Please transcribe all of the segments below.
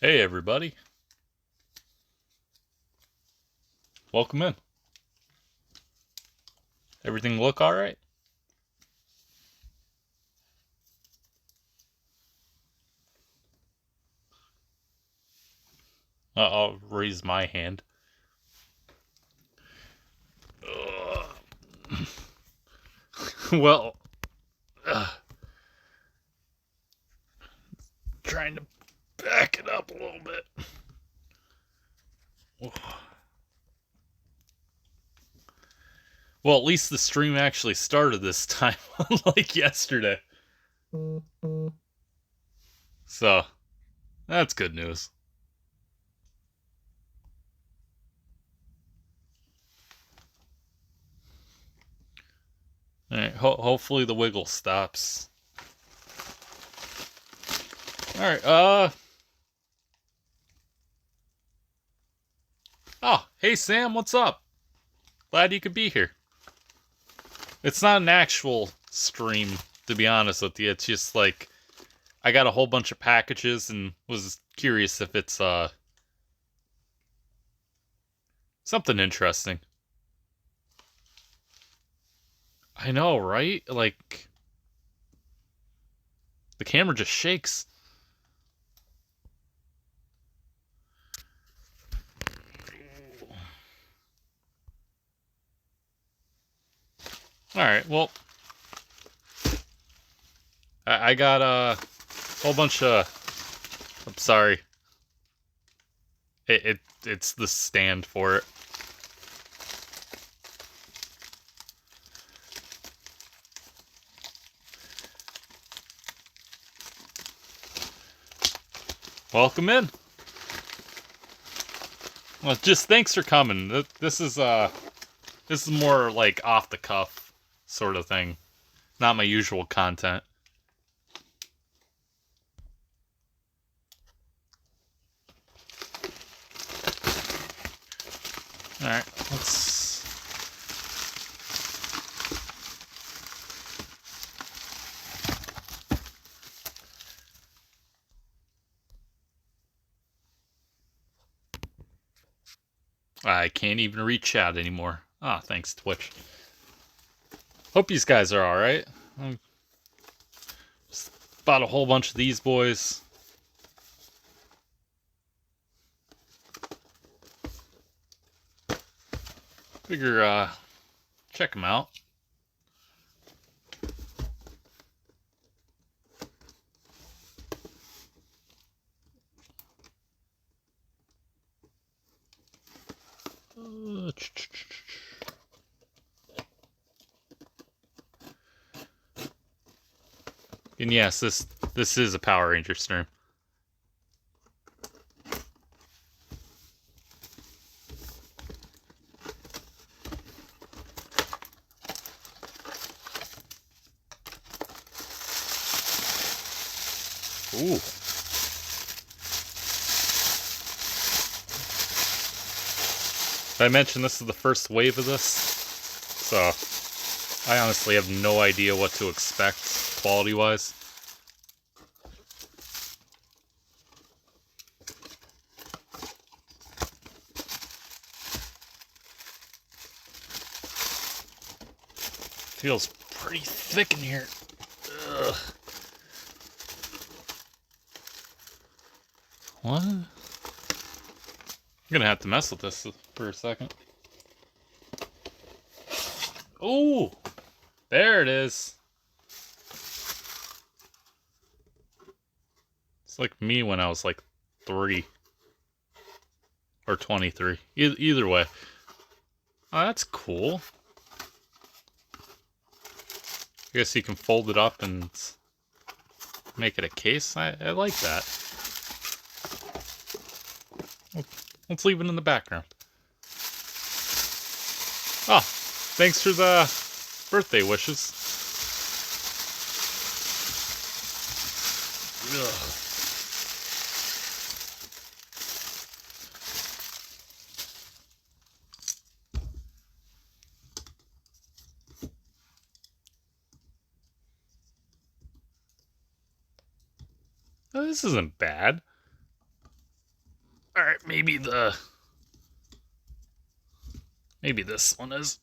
Hey everybody, welcome in. Everything look all right? I'll raise my hand. Well, trying to back it up a little bit. Well, at least the stream actually started this time, unlike yesterday. So, that's good news. Alright, hopefully the wiggle stops. Alright, Oh, hey Sam, what's up? Glad you could be here. It's not an actual stream, to be honest with you. It's just like, I got a whole bunch of packages and was curious if it's, something interesting. I know, right? Like, the camera just shakes. Alright, well, I got a whole bunch of... I'm sorry. It's the stand for it. Welcome in. Well, just thanks for coming. This is more like off the cuff sort of thing. Not my usual content. Alright, let's... I can't even read chat anymore. Ah, thanks, Twitch. Hope these guys are alright. Just bought a whole bunch of these boys. Figure, check them out. And yes, this is a Power Ranger stream. Ooh. Did I mention this is the first wave of this? So, I honestly have no idea what to expect, quality-wise. Feels pretty thick in here. Ugh. What? I'm gonna have to mess with this for a second. Ooh! There it is. It's like me when I was like 3. Or 23. Either way. Oh, that's cool. I guess you can fold it up and make it a case. I like that. Let's leave it in the background. Oh, thanks for the birthday wishes. Ugh. Oh, this isn't bad. Maybe this one is.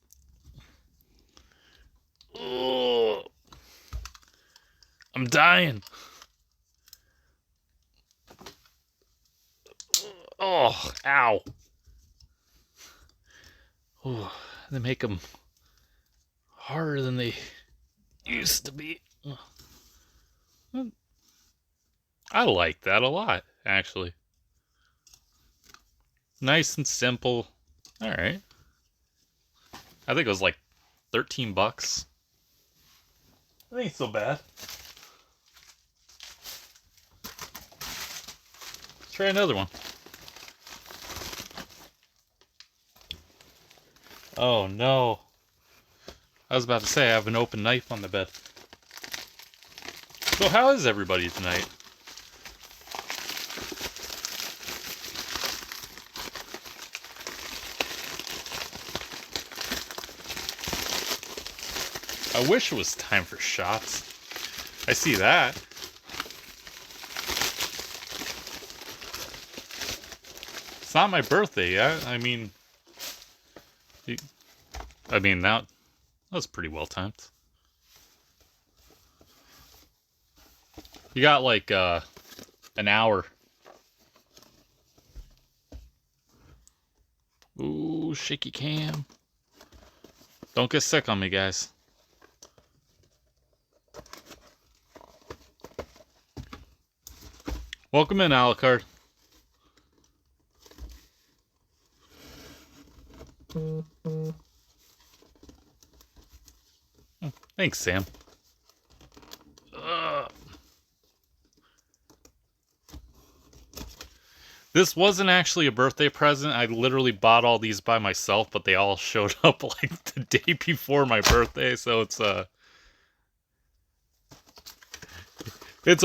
Oh, I'm dying. Oh, ow. Oh, they make them harder than they used to be. I like that a lot, actually. Nice and simple. All right. I think it was like $13. That ain't so bad. Let's try another one. Oh no. I was about to say I have an open knife on the bed. So how is everybody tonight? I wish it was time for shots. I see that. It's not my birthday yet. I mean, that was pretty well timed. You got like an hour. Ooh, shaky cam. Don't get sick on me, guys. Welcome in, Alucard. Thanks, Sam. This wasn't actually a birthday present. I literally bought all these by myself, but they all showed up like the day before my birthday, so it's a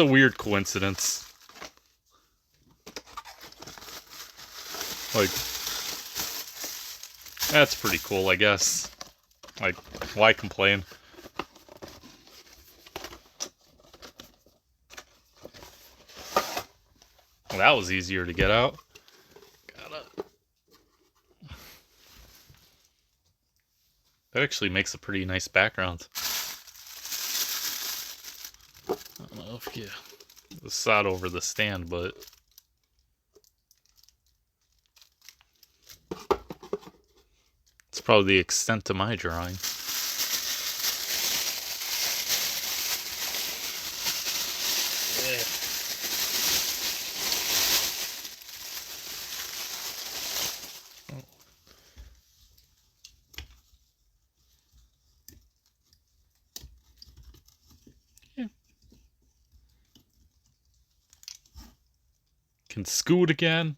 weird coincidence. Like, that's pretty cool, I guess. Like, why complain? Well, that was easier to get out. That actually makes a pretty nice background. I don't know if you saw it over the stand, but it's probably the extent of my drawing. Can scoot again.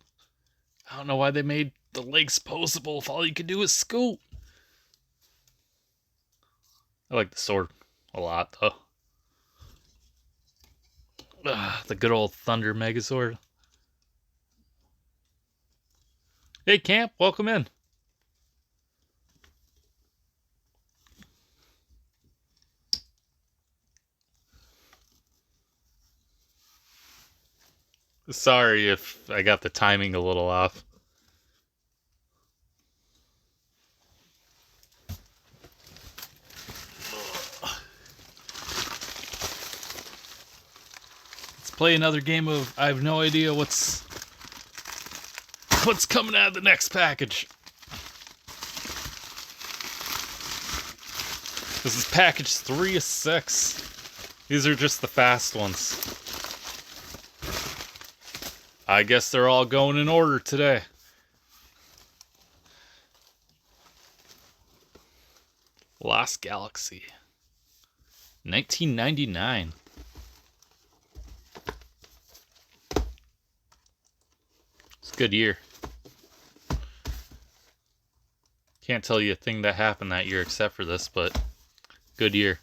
I don't know why they made the legs posable if all you can do is scoot. I like the sword a lot, though. The good old Thunder Megazord. Hey, Camp, welcome in. Sorry if I got the timing a little off. Let's play another game of I have no idea what's coming out of the next package. This is package 3 of 6. These are just the fast ones. I guess they're all going in order today. Lost Galaxy. 1999. It's a good year. Can't tell you a thing that happened that year except for this, but good year.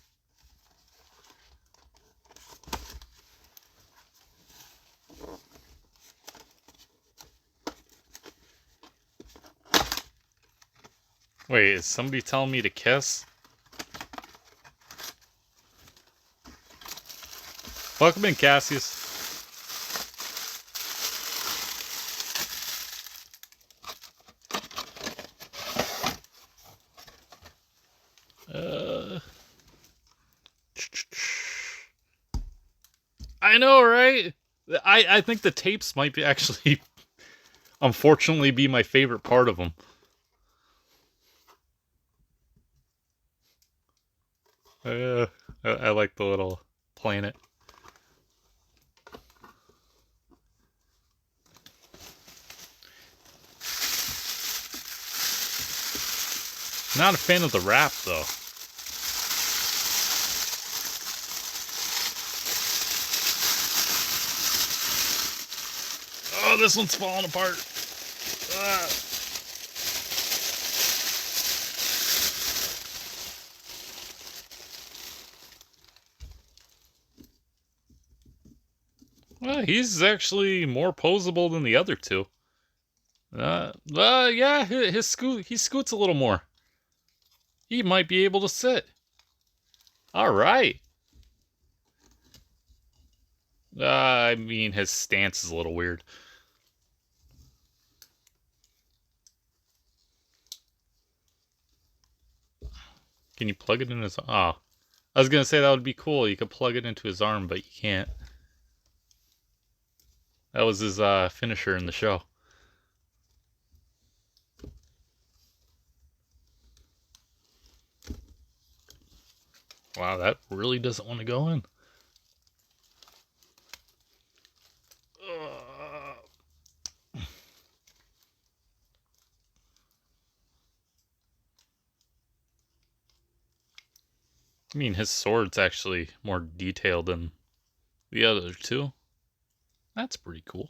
Wait, is somebody telling me to kiss? Welcome in, Cassius. I know, right? I think the tapes might be actually, unfortunately, be my favorite part of them. I like the little planet. Not a fan of the wrap, though. Oh, this one's falling apart. Well, he's actually more posable than the other two. Yeah, he scoots a little more. He might be able to sit. All right. I mean, his stance is a little weird. Can you plug it in his... Oh. I was going to say that would be cool. You could plug it into his arm, but you can't. That was his finisher in the show. Wow, that really doesn't want to go in. I mean, his sword's actually more detailed than the other two. That's pretty cool.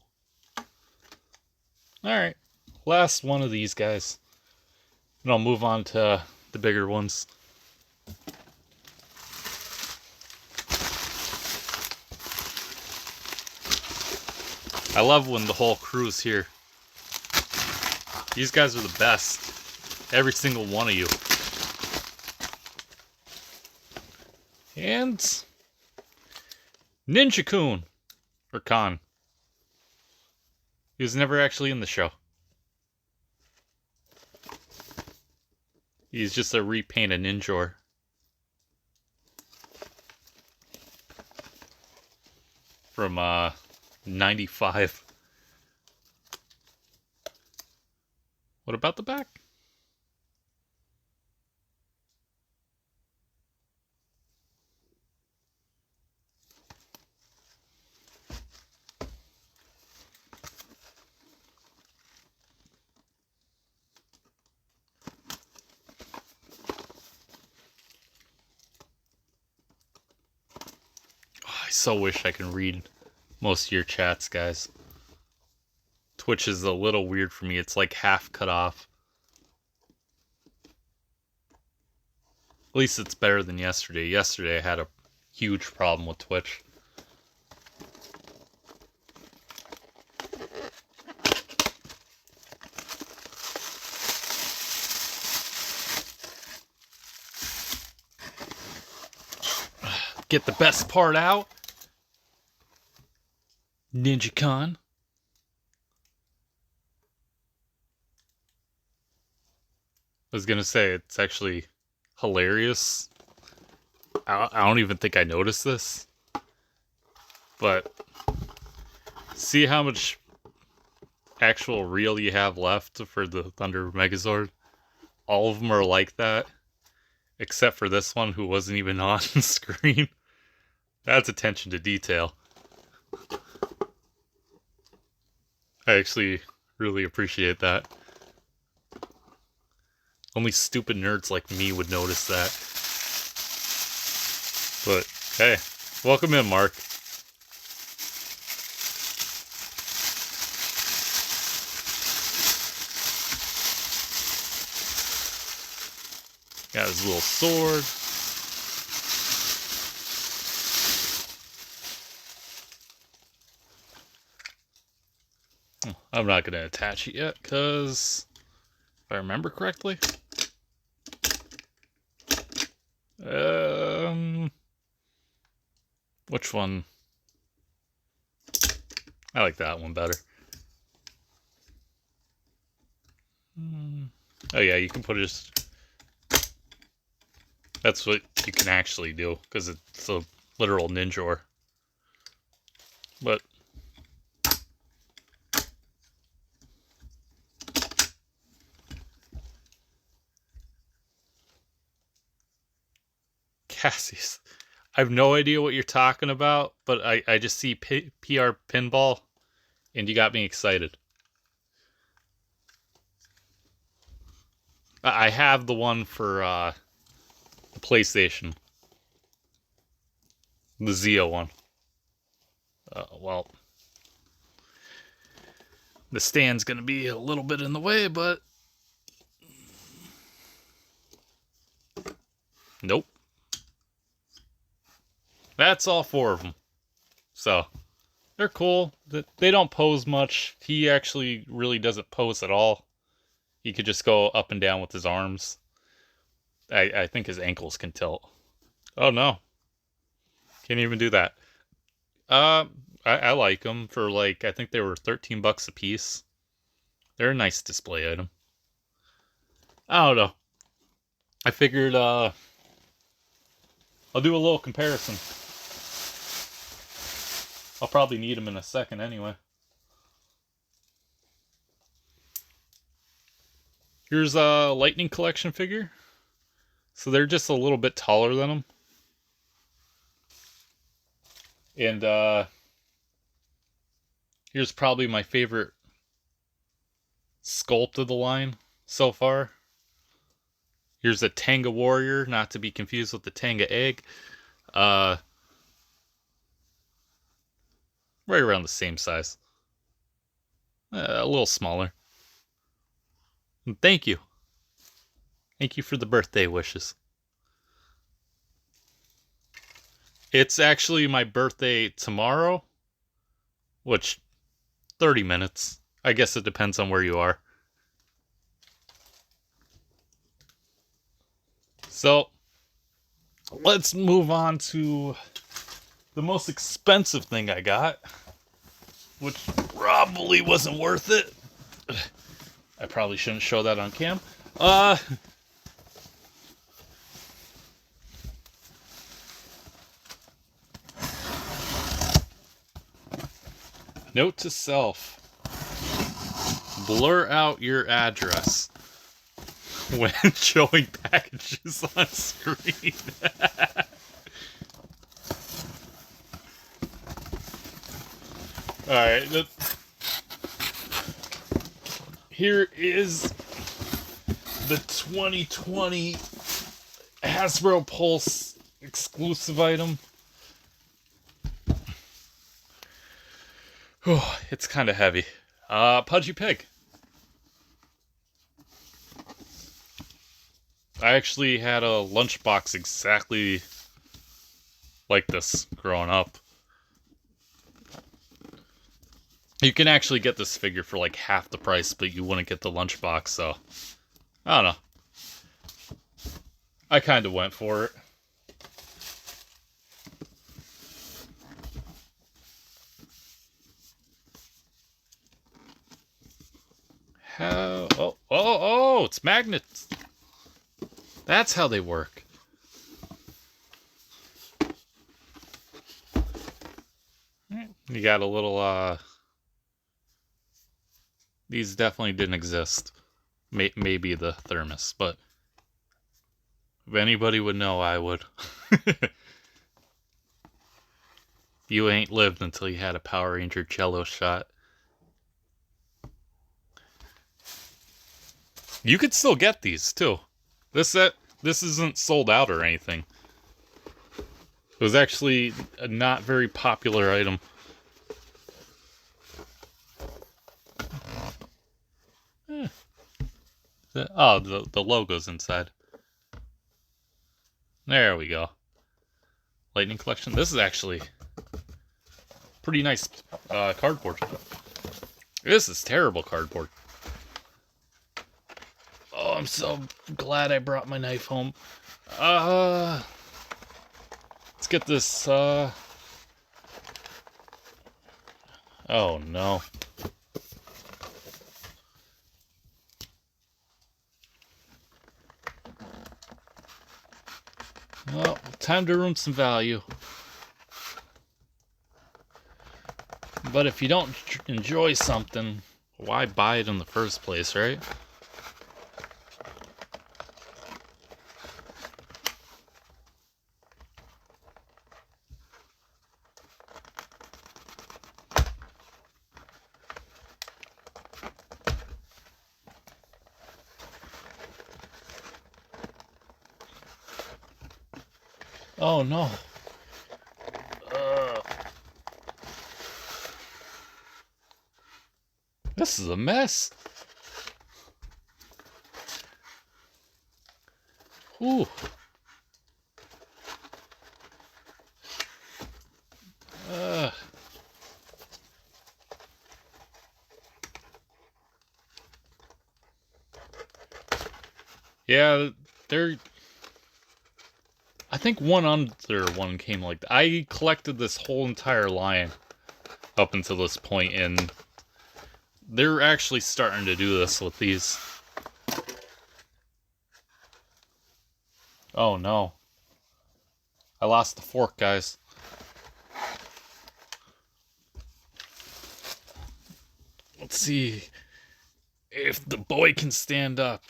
Alright, last one of these guys. And I'll move on to the bigger ones. I love when the whole crew's here. These guys are the best. Every single one of you. And Ninja-kun. Or Khan. He was never actually in the show. He's just a repainted Ninjor. From 95. What about the back? I so wish I could read most of your chats, guys. Twitch is a little weird for me. It's like half cut off. At least it's better than yesterday. Yesterday I had a huge problem with Twitch. Get the best part out. Ninja-kun. I was gonna say, it's actually hilarious. I don't even think I noticed this. But see how much actual reel you have left for the Thunder Megazord? All of them are like that. Except for this one who wasn't even on screen. That's attention to detail. I actually really appreciate that. Only stupid nerds like me would notice that. But, hey, welcome in, Mark. Got his little sword. I'm not going to attach it yet, because if I remember correctly. Which one? I like that one better. Oh yeah, you can put it. That's what you can actually do, because it's a literal Ninjor. But Cassie's. I have no idea what you're talking about, but I just see PR Pinball, and you got me excited. I have the one for the PlayStation. The Zeo one. Well, the stand's going to be a little bit in the way, but... Nope. That's all 4 of them. So, they're cool. They don't pose much. He actually really doesn't pose at all. He could just go up and down with his arms. I think his ankles can tilt. Oh, no. Can't even do that. I like them for like, I think they were $13 a piece. They're a nice display item. I don't know. I figured I'll do a little comparison. I'll probably need them in a second anyway. Here's a Lightning Collection figure. So they're just a little bit taller than them. And here's probably my favorite sculpt of the line so far. Here's a Tenga Warrior, not to be confused with the Tenga Egg. Right around the same size. A little smaller. And thank you. Thank you for the birthday wishes. It's actually my birthday tomorrow, which 30 minutes. I guess it depends on where you are. So, let's move on to the most expensive thing I got, which probably wasn't worth it. I probably shouldn't show that on cam. Note to self. Blur out your address when showing packages on screen. Alright, here is the 2020 Hasbro Pulse exclusive item. Oh, it's kind of heavy. Pudgy Pig. I actually had a lunchbox exactly like this growing up. You can actually get this figure for like half the price, but you wouldn't get the lunchbox, so... I don't know. I kind of went for it. How... Oh, it's magnets. That's how they work. You got a little, These definitely didn't exist. Maybe the thermos, but if anybody would know, I would. You ain't lived until you had a Power Ranger cello shot. You could still get these, too. This isn't sold out or anything. It was actually a not very popular item. Oh, the logo's inside. There we go. Lightning Collection. This is actually pretty nice cardboard. This is terrible cardboard. Oh, I'm so glad I brought my knife home. Let's get this, Oh, no. Well, time to ruin some value. But if you don't enjoy something, why buy it in the first place, right? Oh no. This is a mess. Ooh. Yeah, they're... I think one other one came like that. I collected this whole entire line up until this point, and they're actually starting to do this with these. Oh no. I lost the fork, guys. Let's see if the boy can stand up.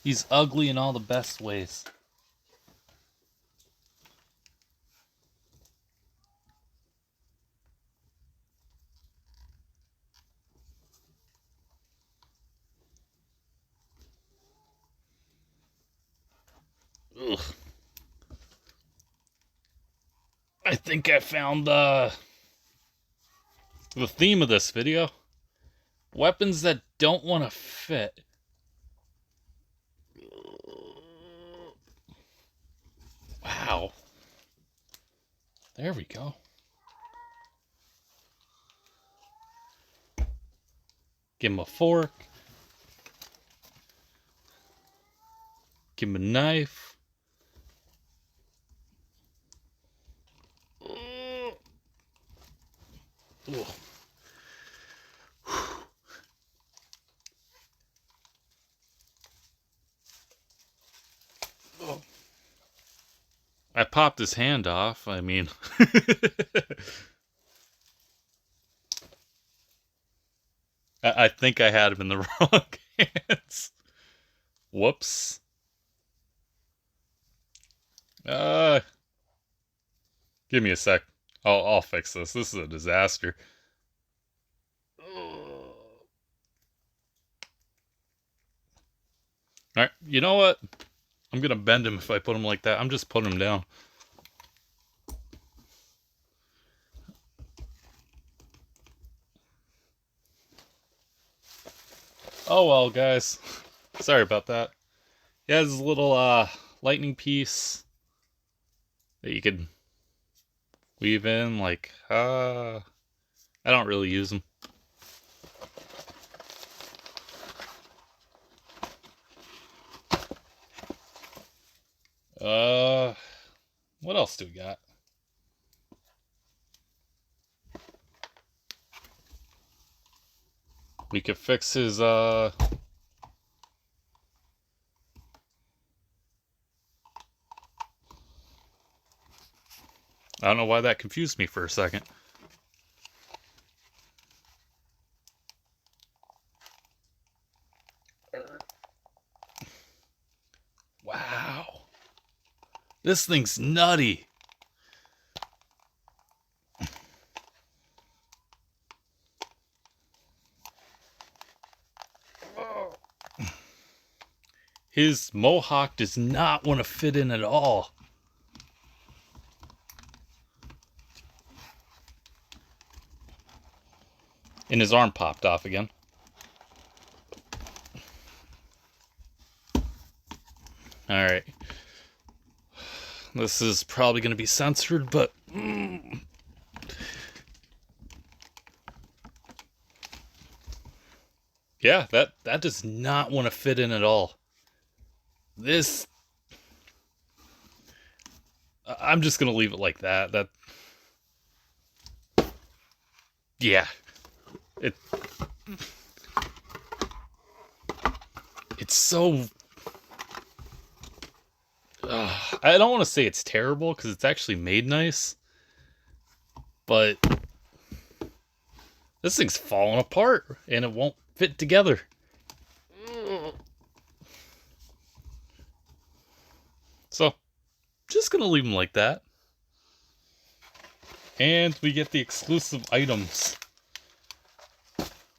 He's ugly in all the best ways. Ugh. I think I found the theme of this video. Weapons that don't want to fit. Wow. There we go. Give him a fork. Give him a knife. Ugh. I popped his hand off. I mean... I think I had him in the wrong hands. Whoops. Give me a sec. I'll fix this. This is a disaster. Alright, you know what? I'm gonna bend him if I put him like that. I'm just putting him down. Oh well, guys. Sorry about that. He has a little lightning piece that you could weave in, like, I don't really use them. What else do we got? We could fix his, I don't know why that confused me for a second. Wow. This thing's nutty. His mohawk does not want to fit in at all. And his arm popped off again. Alright. This is probably going to be censored, but... Yeah, that does not want to fit in at all. This... I'm just going to leave it like that. Yeah. It's so... I don't want to say it's terrible, because it's actually made nice. But this thing's falling apart and it won't fit together. So, just gonna leave them like that. And we get the exclusive items.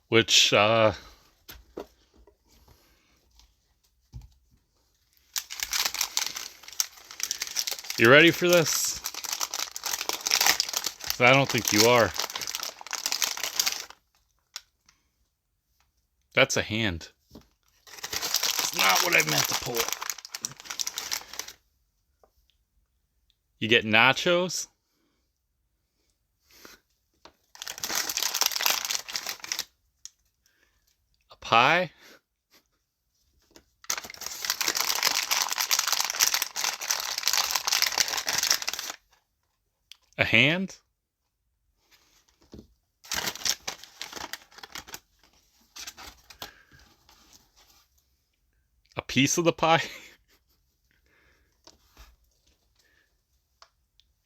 Which, you ready for this? I don't think you are. That's a hand. It's not what I meant to pull. You get nachos. A pie. A hand. A piece of the pie.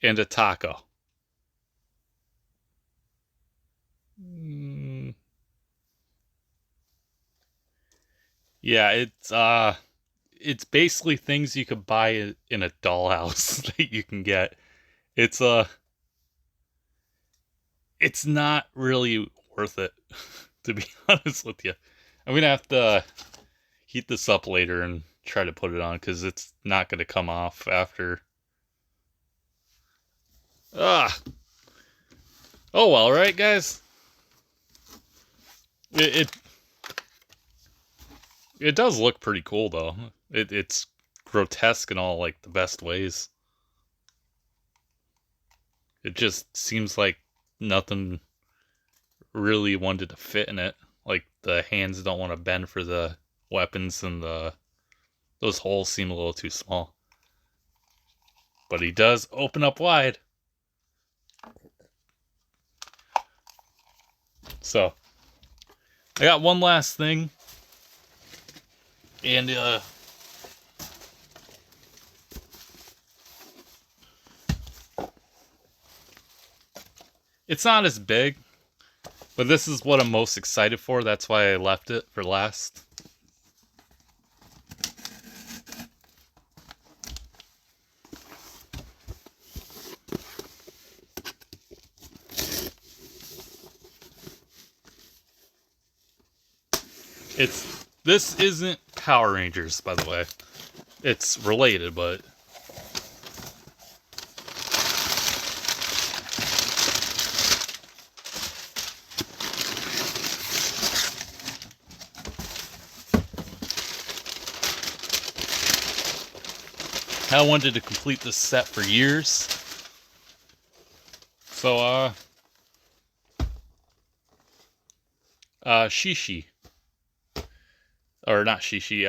And a taco. Yeah, it's basically things you could buy in a dollhouse that you can get. It's not really worth it, to be honest with you. I'm gonna have to heat this up later and try to put it on because it's not gonna come off after. Ah. Oh well, right, guys. It does look pretty cool though. It's grotesque in all like the best ways. It just seems like nothing really wanted to fit in it. Like the hands don't want to bend for the weapons, and those holes seem a little too small. But he does open up wide. So I got one last thing. And it's not as big, but this is what I'm most excited for. That's why I left it for last. This isn't Power Rangers, by the way. It's related, but I wanted to complete this set for years. So, Shishi. Or not Shishi,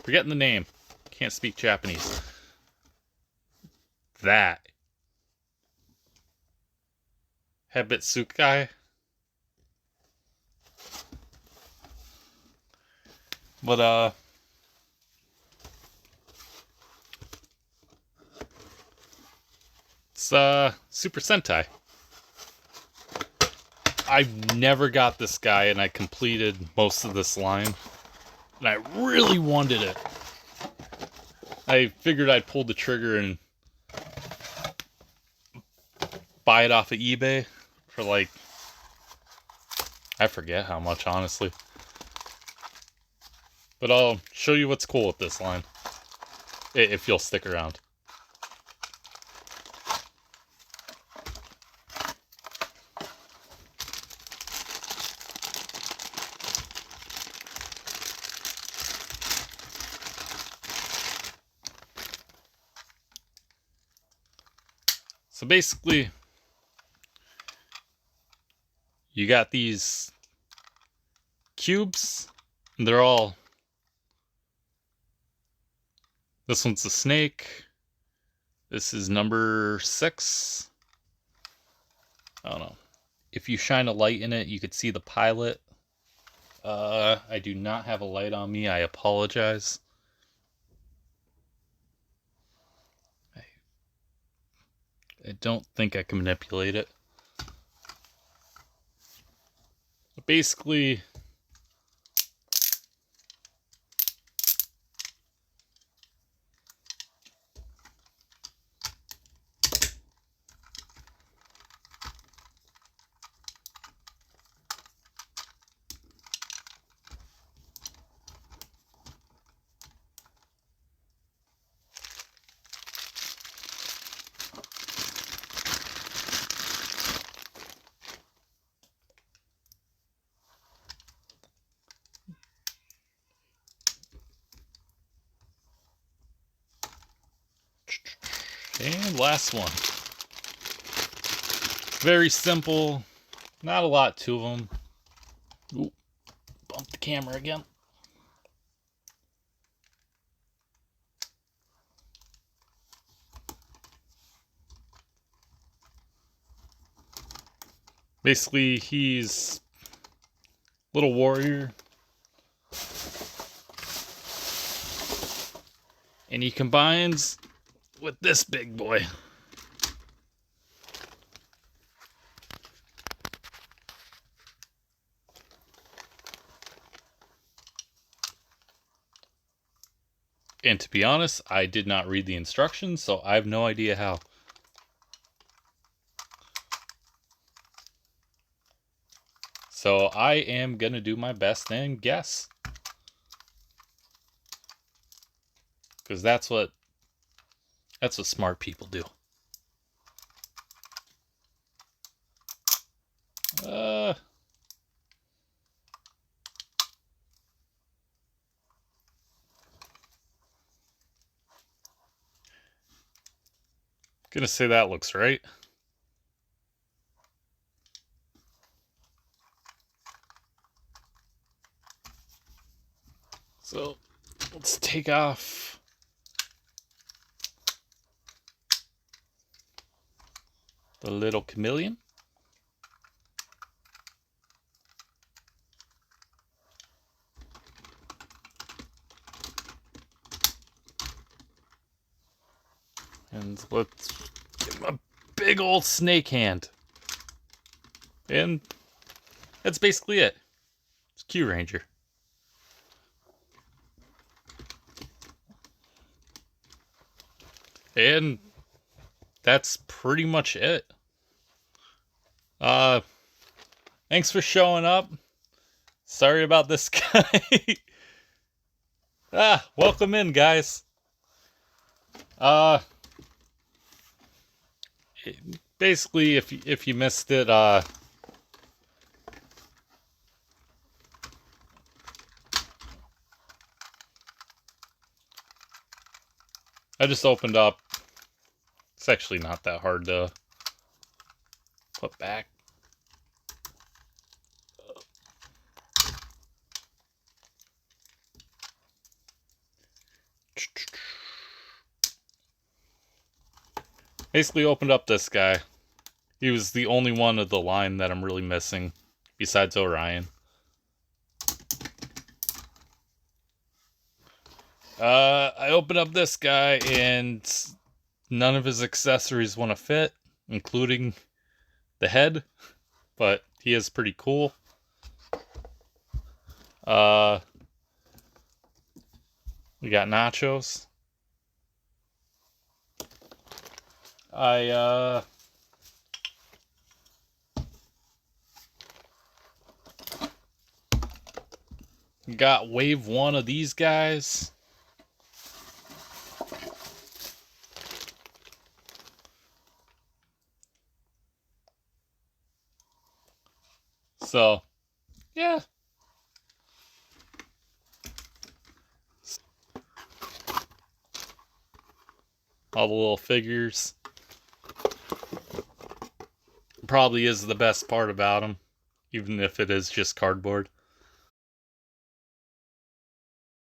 forgetting the name. Can't speak Japanese. That. Hebitsukai. But, it's, Super Sentai. I never got this guy, and I completed most of this line. And I really wanted it. I figured I'd pull the trigger and buy it off of eBay for like, I forget how much, honestly. But I'll show you what's cool with this line, if you'll stick around. So basically, you got these cubes, and they're all... This one's a snake. This is number 6. I don't know. If you shine a light in it, you could see the pilot. I do not have a light on me. I apologize. I don't think I can manipulate it. But basically, and last one. Very simple, not a lot to them. Ooh, bumped the camera again. Basically, he's little warrior, and he combines with this big boy. And to be honest, I did not read the instructions, so I have no idea how. So I am gonna do my best and guess. Because that's what smart people do. Gonna say that looks right. So let's take off the little chameleon. And let's give him a big old snake hand. And that's basically it. It's Kyuranger. And that's pretty much it. Thanks for showing up. Sorry about this guy. Welcome in, guys. Basically, if you missed it, I just opened up. It's actually not that hard to put back. Basically opened up this guy. He was the only one of the line that I'm really missing, besides Orion. I opened up this guy, and none of his accessories want to fit, including the head, but he is pretty cool. We got nachos. I got wave 1 of these guys. So, yeah. All the little figures. Probably is the best part about them, even if it is just cardboard.